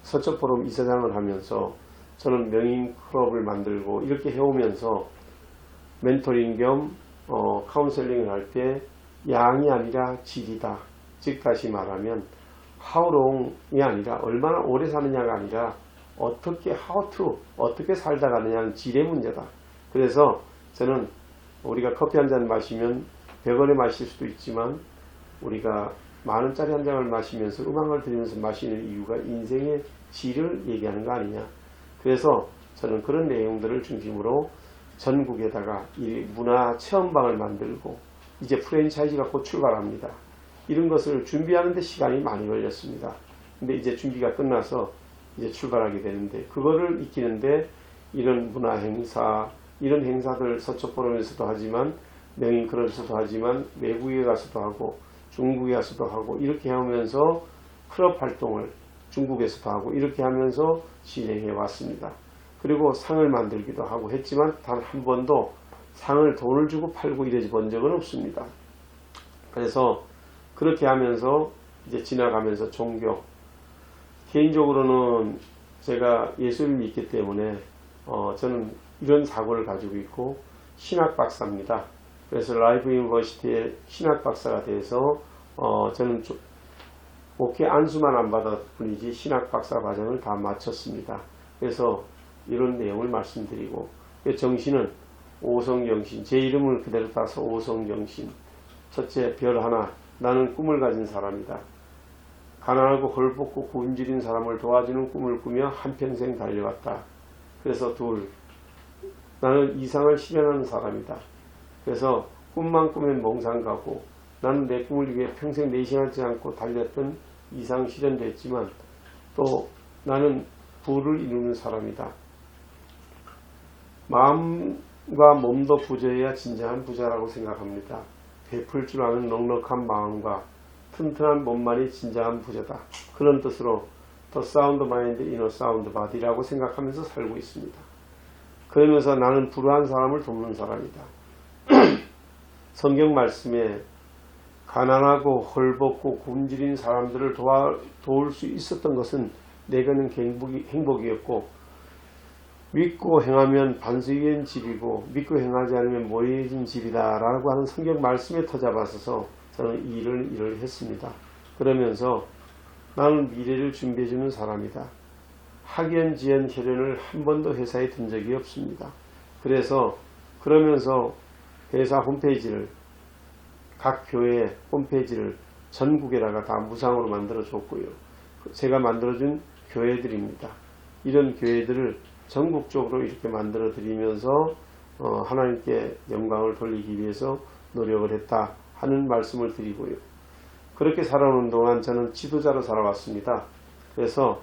서초포럼 이사장을 하면서 저는 명인클럽을 만들고 이렇게 해오면서 멘토링 겸 카운셀링을 할 때 양이 아니라 질이다. 즉 다시 말하면 하우롱이 아니라 얼마나 오래 사느냐가 아니라 어떻게 살다 가느냐는 질의 문제다. 그래서 저는 우리가 커피 한 잔 마시면 100원에 마실 수도 있지만 우리가 만원짜리 한 잔을 마시면서 음악을 들으면서 마시는 이유가 인생의 질을 얘기하는 거 아니냐. 그래서 저는 그런 내용들을 중심으로 전국에다가 이 문화 체험방을 만들고 이제 프랜차이즈가 곧 출발합니다. 이런 것을 준비하는데 시간이 많이 걸렸습니다. 근데 이제 준비가 끝나서 이제 출발하게 되는데 그거를 익히는데 이런 문화 행사, 이런 행사들 서쪽 포럼에서도 하지만 명인클럽에서도 하지만 외국에 가서도 하고 중국에 가서도 하고 이렇게 하면서 클럽 활동을 중국에서도 하고 이렇게 하면서 진행해 왔습니다. 그리고 상을 만들기도 하고 했지만 단 한 번도 상을 돈을 주고 팔고 이래 본 적은 없습니다. 그래서 그렇게 하면서 이제 지나가면서 종교, 개인적으로는 제가 예수를 믿기 때문에 저는 이런 사고를 가지고 있고 신학 박사입니다. 그래서 라이브 유니버시티의 신학 박사가 돼서 저는 목회 안수만 안 받았을 뿐이지 신학 박사 과정을 다 마쳤습니다. 그래서 이런 내용을 말씀드리고 정신은 오성정신, 제 이름을 그대로 따서 오성정신. 첫째, 별 하나, 나는 꿈을 가진 사람이다. 가난하고 헐벗고 굶주린 사람을 도와주는 꿈을 꾸며 한평생 달려왔다. 그래서 둘, 나는 이상을 실현하는 사람이다. 그래서 꿈만 꾸면 몽상 가고 나는 내 꿈을 위해 평생 내심하지 않고 달렸던 이상 실현됐지만 또 나는 부를 이루는 사람이다. 마음과 몸도 부자여야 진정한 부자라고 생각합니다. 베풀 줄 아는 넉넉한 마음과 튼튼한 몸만이 진정한 부자다. 그런 뜻으로 The Sound Mind, Inner Sound Body라고 생각하면서 살고 있습니다. 그러면서 나는 불우한 사람을 돕는 사람이다. 성경 말씀에 가난하고 헐벗고 굶주린 사람들을 도울 수 있었던 것은 내게는 행복이었고 믿고 행하면 반석이된 집이고 믿고 행하지 않으면 모래진 집이다 라고 하는 성경 말씀에 터잡아서서 저는 이 일을 했습니다. 그러면서 나는 미래를 준비해주는 사람이다. 학연지연 혈연을 한 번도 회사에 든 적이 없습니다. 그러면서 회사 홈페이지를 각 교회 홈페이지를 전국에다가 다 무상으로 만들어 줬고요. 제가 만들어준 교회들입니다. 이런 교회들을 전국적으로 이렇게 만들어 드리면서 하나님께 영광을 돌리기 위해서 노력을 했다 하는 말씀을 드리고요. 그렇게 살아오는 동안 저는 지도자로 살아왔습니다. 그래서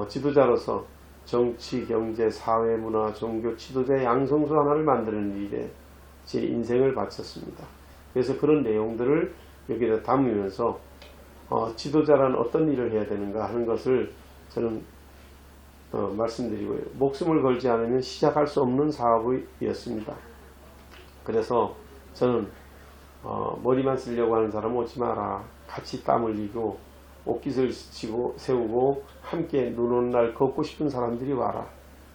지도자로서 정치, 경제, 사회, 문화, 종교, 지도자의 양성소 하나를 만드는 일에 제 인생을 바쳤습니다. 그래서 그런 내용들을 여기다 담으면서 지도자란 어떤 일을 해야 되는가 하는 것을 저는 말씀드리고요. 목숨을 걸지 않으면 시작할 수 없는 사업이었습니다. 그래서 저는 머리만 쓰려고 하는 사람 오지 마라. 같이 땀 흘리고 옷깃을 세우고 함께 눈 오는 날 걷고 싶은 사람들이 와라.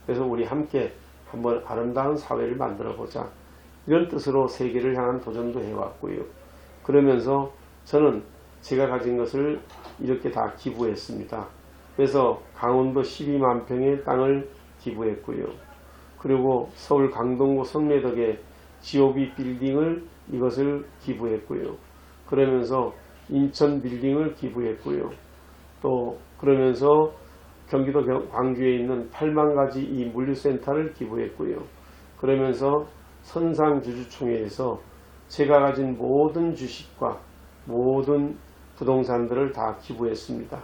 그래서 우리 함께 한번 아름다운 사회를 만들어 보자. 이런 뜻으로 세계를 향한 도전도 해왔고요. 그러면서 저는 제가 가진 것을 이렇게 다 기부했습니다. 그래서 강원도 12만 평의 땅을 기부했고요. 그리고 서울 강동구 성내덕의 GOB 빌딩을 이것을 기부했고요. 그러면서 인천 빌딩을 기부했고요. 또 그러면서 경기도 광주에 있는 8만 가지 이 물류센터를 기부했고요. 그러면서 선상주주총회에서 제가 가진 모든 주식과 모든 부동산들을 다 기부했습니다.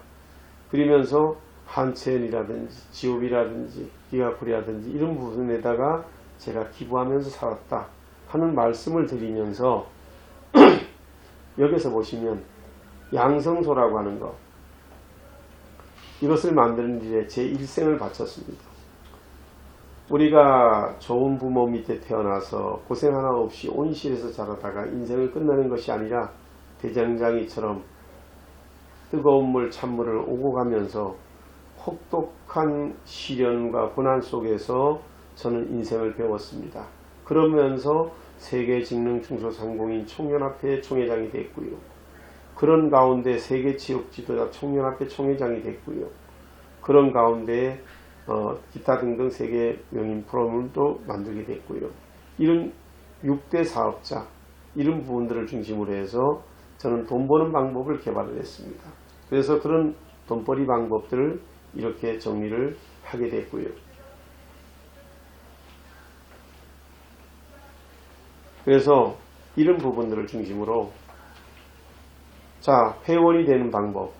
그러면서 한채연이라든지 지오비라든지 기가풀이라든지 이런 부분에다가 제가 기부하면서 살았다 하는 말씀을 드리면서 여기서 보시면 양성소라고 하는 것, 이것을 만드는 일에 제 일생을 바쳤습니다. 우리가 좋은 부모 밑에 태어나서 고생 하나 없이 온실에서 자라다가 인생을 끝내는 것이 아니라 대장장이처럼 뜨거운 물 찬물을 오고 가면서 혹독한 시련과 고난 속에서 저는 인생을 배웠습니다. 그러면서 세계직능중소상공인 총연합회 총회장이 됐고요. 그런 가운데 세계지역지도자 총연합회 총회장이 됐고요. 그런 가운데 기타 등등 세계 명인 프로그램도 만들게 됐고요. 이런 6대 사업자 이런 부분들을 중심으로 해서 저는 돈 버는 방법을 개발을 했습니다. 그래서 그런 돈벌이 방법들을 이렇게 정리를 하게 됐고요. 그래서 이런 부분들을 중심으로 자, 회원이 되는 방법,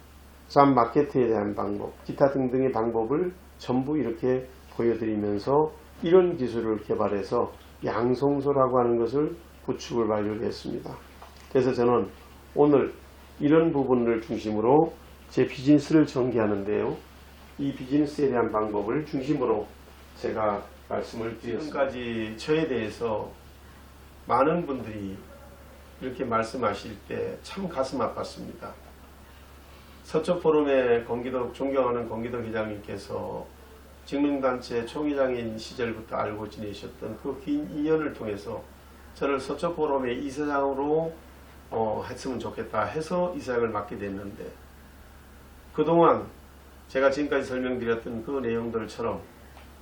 잠 마케트에 대한 방법, 기타 등등의 방법을 전부 이렇게 보여드리면서 이런 기술을 개발해서 양성소라고 하는 것을 구축을 완료했습니다. 그래서 저는 오늘 이런 부분을 중심으로 제 비즈니스를 전개하는데요. 이 비즈니스에 대한 방법을 중심으로 제가 말씀을 드렸습니다. 지금까지 저에 대해서 많은 분들이 이렇게 말씀하실 때 참 가슴 아팠습니다. 서초포럼의 존경하는 공기도 회장님께서 직능단체 총회장인 시절부터 알고 지내셨던 그 긴 인연을 통해서 저를 서초포럼의 이사장으로 했으면 좋겠다 해서 이사장을 맡게 됐는데, 그동안 제가 지금까지 설명드렸던 그 내용들처럼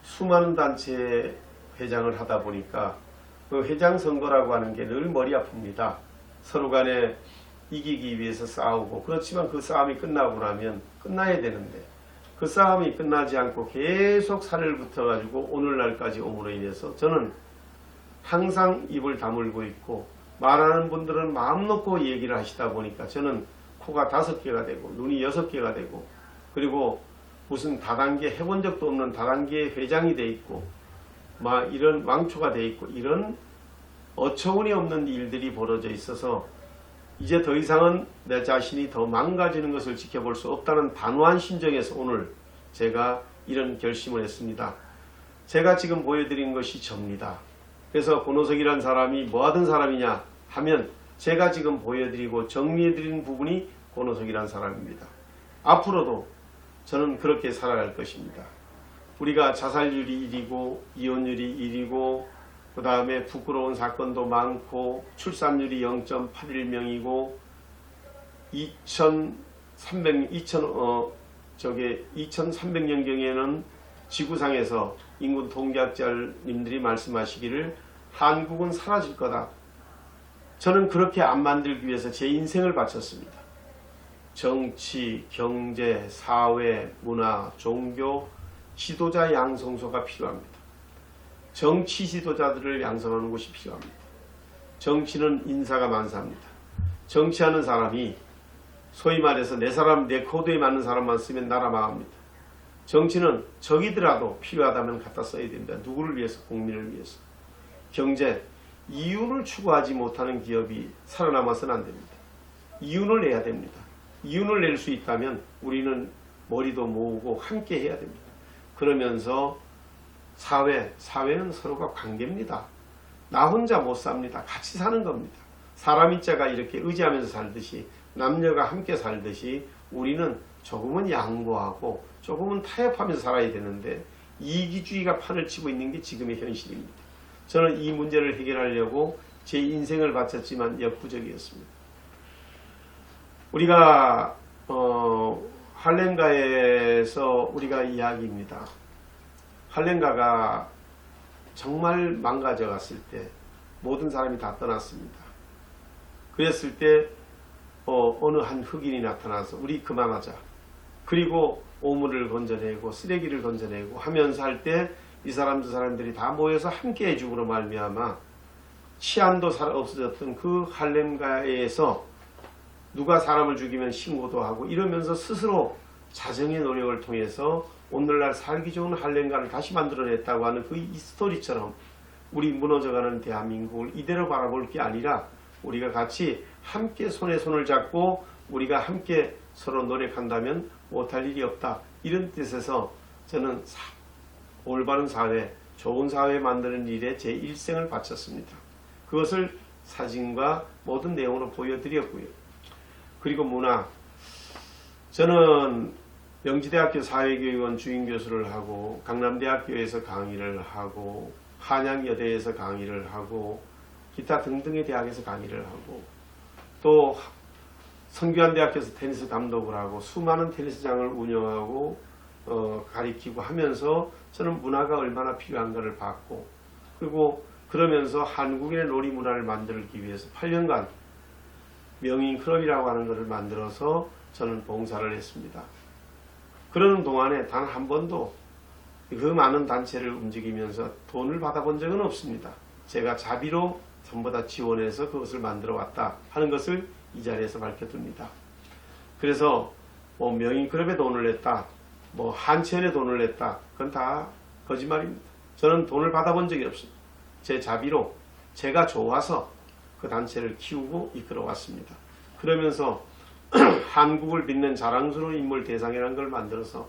수많은 단체 회장을 하다 보니까 그 회장 선거라고 하는 게 늘 머리 아픕니다. 서로 간에 이기기 위해서 싸우고, 그렇지만 그 싸움이 끝나고 나면 끝나야 되는데 그 싸움이 끝나지 않고 계속 살을 붙어가지고 오늘날까지 옴으로 인해서 저는 항상 입을 다물고 있고, 말하는 분들은 마음 놓고 얘기를 하시다 보니까 저는 코가 5개가 되고 눈이 6개가 되고, 그리고 무슨 다단계 해본 적도 없는 다단계 회장이 돼 있고 막 이런 왕초가 돼 있고, 이런 어처구니 없는 일들이 벌어져 있어서 이제 더 이상은 내 자신이 더 망가지는 것을 지켜볼 수 없다는 단호한 심정에서 오늘 제가 이런 결심을 했습니다. 제가 지금 보여드린 것이 접니다. 그래서 권호석이라는 사람이 뭐 하던 사람이냐 하면 제가 지금 보여드리고 정리해드리는 부분이 권호석이라는 사람입니다. 앞으로도 저는 그렇게 살아갈 것입니다. 우리가 자살률이 1이고 이혼율이 1이고 그 다음에 부끄러운 사건도 많고 출산율이 0.81명이고 2300년경에는 지구상에서 인구 통계학자님들이 말씀하시기를 한국은 사라질 거다. 저는 그렇게 안 만들기 위해서 제 인생을 바쳤습니다. 정치, 경제, 사회, 문화, 종교, 지도자 양성소가 필요합니다. 정치 지도자들을 양성하는 것이 필요합니다. 정치는 인사가 만사합니다. 정치하는 사람이 소위 말해서 내 사람, 내 코드에 맞는 사람만 쓰면 나라 망합니다. 정치는 적이더라도 필요하다면 갖다 써야 됩니다. 누구를 위해서? 국민을 위해서. 경제, 이윤을 추구하지 못하는 기업이 살아남아서는 안 됩니다. 이윤을 내야 됩니다. 이윤을 낼 수 있다면 우리는 머리도 모으고 함께 해야 됩니다. 그러면서 사회는 서로가 관계입니다. 나 혼자 못 삽니다. 같이 사는 겁니다. 사람이 자가 이렇게 의지하면서 살듯이, 남녀가 함께 살듯이 우리는 조금은 양보하고 조금은 타협하면서 살아야 되는데, 이기주의가 판을 치고 있는 게 지금의 현실입니다. 저는 이 문제를 해결하려고 제 인생을 바쳤지만 역부족이었습니다. 우리가 할렘가에서 우리가 이야기입니다. 할렘가가 정말 망가져 갔을 때 모든 사람이 다 떠났습니다. 그랬을 때 어느 한 흑인이 나타나서 우리 그만하자. 그리고 오물을 건져내고 쓰레기를 건져내고 하면서 할 때 이 사람들이 다 모여서 함께 해주므로 말미암아 치안도 없어졌던 그 할렘가에서 누가 사람을 죽이면 신고도 하고 이러면서 스스로 자정의 노력을 통해서 오늘날 살기 좋은 할렘가를 다시 만들어냈다고 하는 그 이 스토리처럼 우리 무너져가는 대한민국을 이대로 바라볼 게 아니라 우리가 같이 함께 손에 손을 잡고 우리가 함께 서로 노력한다면 못할 일이 없다. 이런 뜻에서 저는 올바른 사회, 좋은 사회 만드는 일에 제 일생을 바쳤습니다. 그것을 사진과 모든 내용으로 보여드렸고요. 그리고 문화, 저는 명지대학교 사회교육원 주임교수를 하고 강남대학교에서 강의를 하고 한양여대에서 강의를 하고 기타 등등의 대학에서 강의를 하고 또 성균관대학교에서 테니스 감독을 하고 수많은 테니스장을 운영하고 가리키고 하면서 저는 문화가 얼마나 필요한가를 봤고, 그리고 그러면서 한국인의 놀이 문화를 만들기 위해서 8년간 명인 클럽이라고 하는 것을 만들어서 저는 봉사를 했습니다. 그러는 동안에 단 한 번도 그 많은 단체를 움직이면서 돈을 받아본 적은 없습니다. 제가 자비로 전부 다 지원해서 그것을 만들어 왔다 하는 것을 이 자리에서 밝혀둡니다. 그래서 뭐 명인클럽에 돈을 냈다, 뭐 한천에 돈을 냈다, 그건 다 거짓말입니다. 저는 돈을 받아본 적이 없습니다. 제 자비로 제가 좋아서 그 단체를 키우고 이끌어 왔습니다. 그러면서 한국을 빛낸 자랑스러운 인물 대상이라는 걸 만들어서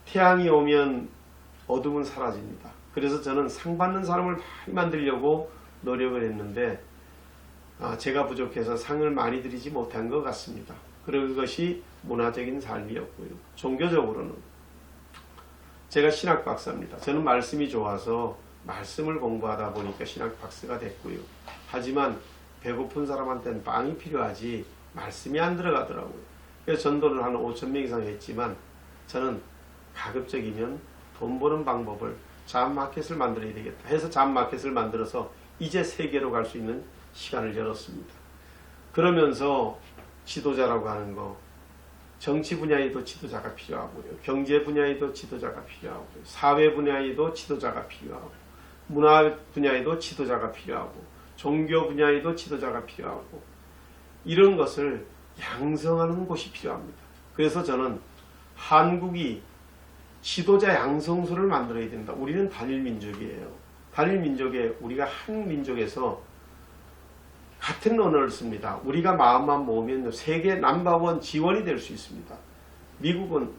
태양이 오면 어둠은 사라집니다. 그래서 저는 상 받는 사람을 많이 만들려고 노력을 했는데 제가 부족해서 상을 많이 드리지 못한 것 같습니다. 그것이 문화적인 삶이었고요. 종교적으로는 제가 신학 박사입니다. 저는 말씀이 좋아서 말씀을 공부하다 보니까 신학 박사가 됐고요. 하지만 배고픈 사람한테는 빵이 필요하지 말씀이 안 들어가더라고요. 그래서 전도를 한 5,000명 이상 했지만 저는 가급적이면 돈 버는 방법을 잡마켓을 만들어야 되겠다 해서 잡마켓을 만들어서 이제 세계로 갈 수 있는 시간을 열었습니다. 그러면서 지도자라고 하는 거, 정치 분야에도 지도자가 필요하고요. 경제 분야에도 지도자가 필요하고요. 사회 분야에도 지도자가 필요하고, 문화 분야에도 지도자가 필요하고, 종교 분야에도 지도자가 필요하고, 이런 것을 양성하는 곳이 필요합니다. 그래서 저는 한국이 지도자 양성소를 만들어야 된다. 우리는 단일 민족이에요. 단일 민족에 우리가 한 민족에서 같은 언어를 씁니다. 우리가 마음만 모으면 세계 넘버원 지원이 될 수 있습니다. 미국은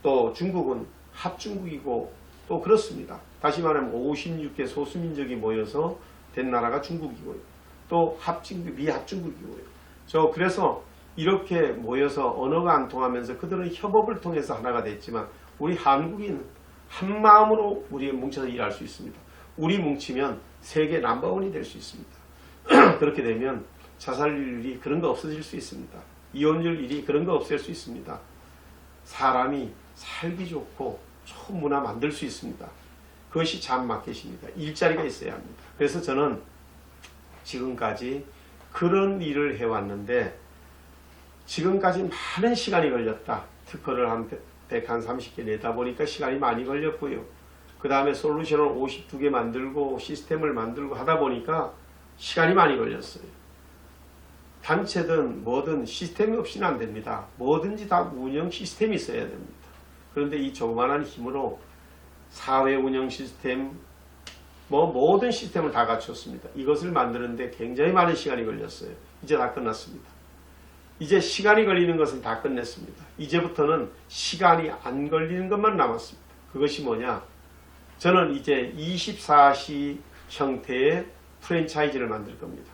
또 중국은 합중국이고 또 그렇습니다. 다시 말하면 56개 소수민족이 모여서 된 나라가 중국이고요. 또 미합중국이고요. 그래서 이렇게 모여서 언어가 안 통하면서 그들은 협업을 통해서 하나가 됐지만 우리 한국인은 한 마음으로 우리 뭉쳐서 일할 수 있습니다. 우리 뭉치면 세계 넘버원이 될 수 있습니다. 그렇게 되면 자살률이 그런 거 없어질 수 있습니다. 이혼율 1위 그런 거 없앨 수 있습니다. 사람이 살기 좋고 좋은 문화 만들 수 있습니다. 그것이 잡마켓입니다. 일자리가 있어야 합니다. 그래서 저는 지금까지 그런 일을 해왔는데 지금까지 많은 시간이 걸렸다. 특허를 한 130개 내다 보니까 시간이 많이 걸렸고요. 그 다음에 솔루션을 52개 만들고 시스템을 만들고 하다 보니까 시간이 많이 걸렸어요. 단체든 뭐든 시스템이 없이는 안 됩니다. 뭐든지 다 운영 시스템이 있어야 됩니다. 그런데 이 조그만한 힘으로 사회 운영 시스템, 모든 시스템을 다 갖췄습니다. 이것을 만드는데 굉장히 많은 시간이 걸렸어요. 이제 다 끝났습니다. 이제 시간이 걸리는 것은 다 끝냈습니다. 이제부터는 시간이 안 걸리는 것만 남았습니다. 그것이 뭐냐? 저는 이제 24시 형태의 프랜차이즈를 만들 겁니다.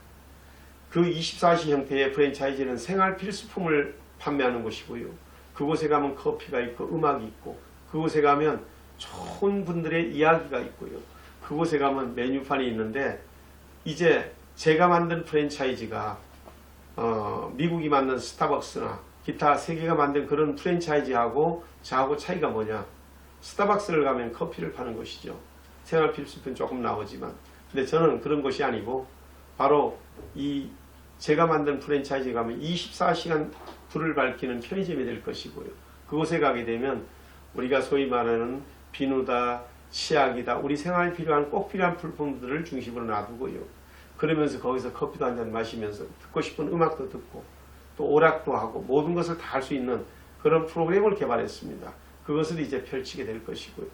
그 24시 형태의 프랜차이즈는 생활 필수품을 판매하는 곳이고요. 그곳에 가면 커피가 있고 음악이 있고, 그곳에 가면 좋은 분들의 이야기가 있고요. 그곳에 가면 메뉴판이 있는데, 이제 제가 만든 프랜차이즈가 미국이 만든 스타벅스나 기타 세계가 만든 그런 프랜차이즈하고 저하고 차이가 뭐냐? 스타벅스를 가면 커피를 파는 것이죠. 생활 필수품 조금 나오지만, 근데 저는 그런 것이 아니고 바로 이 제가 만든 프랜차이즈에 가면 24시간 불을 밝히는 편의점이 될 것이고요. 그곳에 가게 되면 우리가 소위 말하는 비누다, 치약이다, 우리 생활에 필요한 꼭 필요한 풀품들을 중심으로 놔두고요. 그러면서 거기서 커피도 한잔 마시면서 듣고 싶은 음악도 듣고 또 오락도 하고 모든 것을 다 할 수 있는 그런 프로그램을 개발했습니다. 그것을 이제 펼치게 될 것이고요.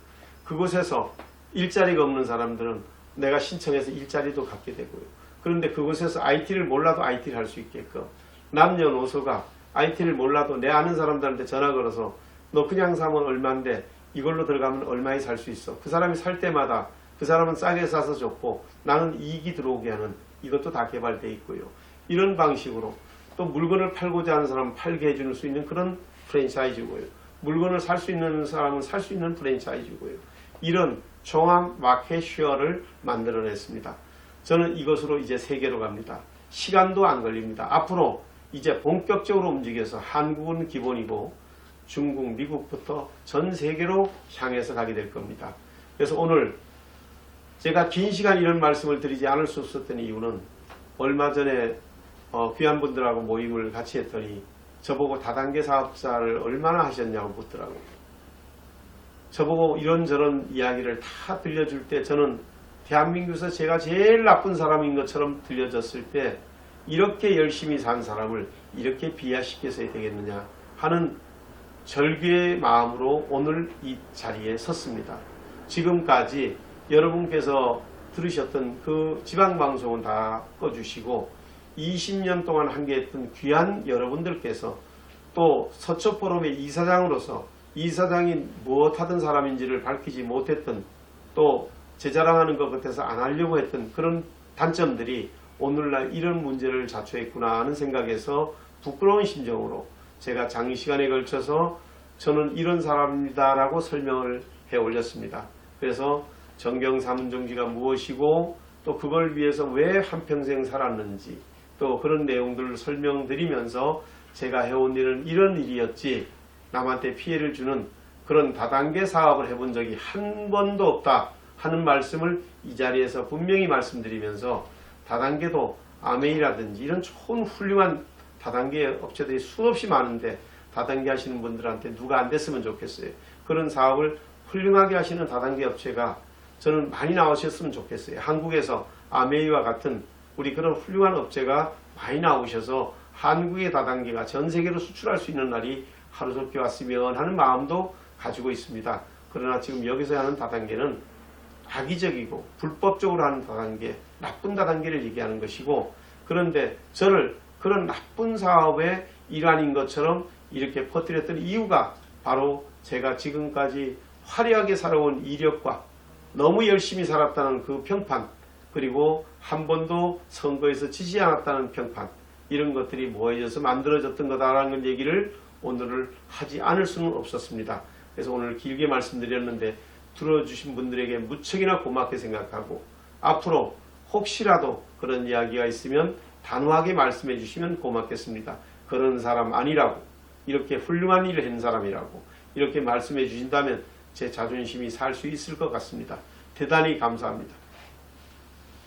그곳에서 일자리가 없는 사람들은 내가 신청해서 일자리도 갖게 되고요. 그런데 그곳에서 IT를 몰라도 IT를 할 수 있게끔, 남녀노소가 IT를 몰라도 내 아는 사람들한테 전화 걸어서 너 그냥 사면 얼마인데 이걸로 들어가면 얼마에 살 수 있어. 그 사람이 살 때마다 그 사람은 싸게 사서 줬고 나는 이익이 들어오게 하는, 이것도 다 개발되어 있고요. 이런 방식으로 또 물건을 팔고자 하는 사람은 팔게 해줄 수 있는 그런 프랜차이즈고요. 물건을 살 수 있는 사람은 살 수 있는 프랜차이즈고요. 이런 종합 마켓쉐어를 만들어냈습니다. 저는 이것으로 이제 세계로 갑니다. 시간도 안 걸립니다. 앞으로 이제 본격적으로 움직여서 한국은 기본이고 중국, 미국부터 전 세계로 향해서 가게 될 겁니다. 그래서 오늘 제가 긴 시간 이런 말씀을 드리지 않을 수 없었던 이유는 얼마 전에 귀한 분들하고 모임을 같이 했더니 저보고 다단계 사업자를 얼마나 하셨냐고 묻더라고요. 저보고 이런저런 이야기를 다 들려줄 때 저는 대한민국에서 제가 제일 나쁜 사람인 것처럼 들려졌을 때 이렇게 열심히 산 사람을 이렇게 비하시켜서야 되겠느냐 하는 절규의 마음으로 오늘 이 자리에 섰습니다. 지금까지 여러분께서 들으셨던 그 지방방송은 다 꺼주시고 20년 동안 함께했던 귀한 여러분들께서 또 서초포럼의 이사장으로서 이사장이 무엇하던 사람인지를 밝히지 못했던 또 제 자랑하는 것 같아서 안 하려고 했던 그런 단점들이 오늘날 이런 문제를 자초했구나 하는 생각에서 부끄러운 심정으로 제가 장시간에 걸쳐서 저는 이런 사람입니다 라고 설명을 해 올렸습니다. 그래서 정경사문정지가 무엇이고 또 그걸 위해서 왜 한평생 살았는지 또 그런 내용들을 설명드리면서 제가 해온 일은 이런 일이었지 남한테 피해를 주는 그런 다단계 사업을 해본 적이 한 번도 없다 하는 말씀을 이 자리에서 분명히 말씀드리면서 다단계도 아메이라든지 이런 좋은 훌륭한 다단계 업체들이 수없이 많은데 다단계 하시는 분들한테 누가 안 됐으면 좋겠어요. 그런 사업을 훌륭하게 하시는 다단계 업체가 저는 많이 나오셨으면 좋겠어요. 한국에서 아메이와 같은 우리 그런 훌륭한 업체가 많이 나오셔서 한국의 다단계가 전 세계로 수출할 수 있는 날이 하루속히 왔으면 하는 마음도 가지고 있습니다. 그러나 지금 여기서 하는 다단계는 악의적이고 불법적으로 하는 다단계, 나쁜 다단계를 얘기하는 것이고 그런데 저를 그런 나쁜 사업의 일환인 것처럼 이렇게 퍼뜨렸던 이유가 바로 제가 지금까지 화려하게 살아온 이력과 너무 열심히 살았다는 그 평판 그리고 한 번도 선거에서 지지 않았다는 평판 이런 것들이 모여져서 만들어졌던 거다라는 얘기를 오늘을 하지 않을 수는 없었습니다. 그래서 오늘 길게 말씀드렸는데 들어주신 분들에게 무척이나 고맙게 생각하고 앞으로 혹시라도 그런 이야기가 있으면 단호하게 말씀해 주시면 고맙겠습니다. 그런 사람 아니라고 이렇게 훌륭한 일을 한 사람이라고 이렇게 말씀해 주신다면 제 자존심이 살 수 있을 것 같습니다. 대단히 감사합니다.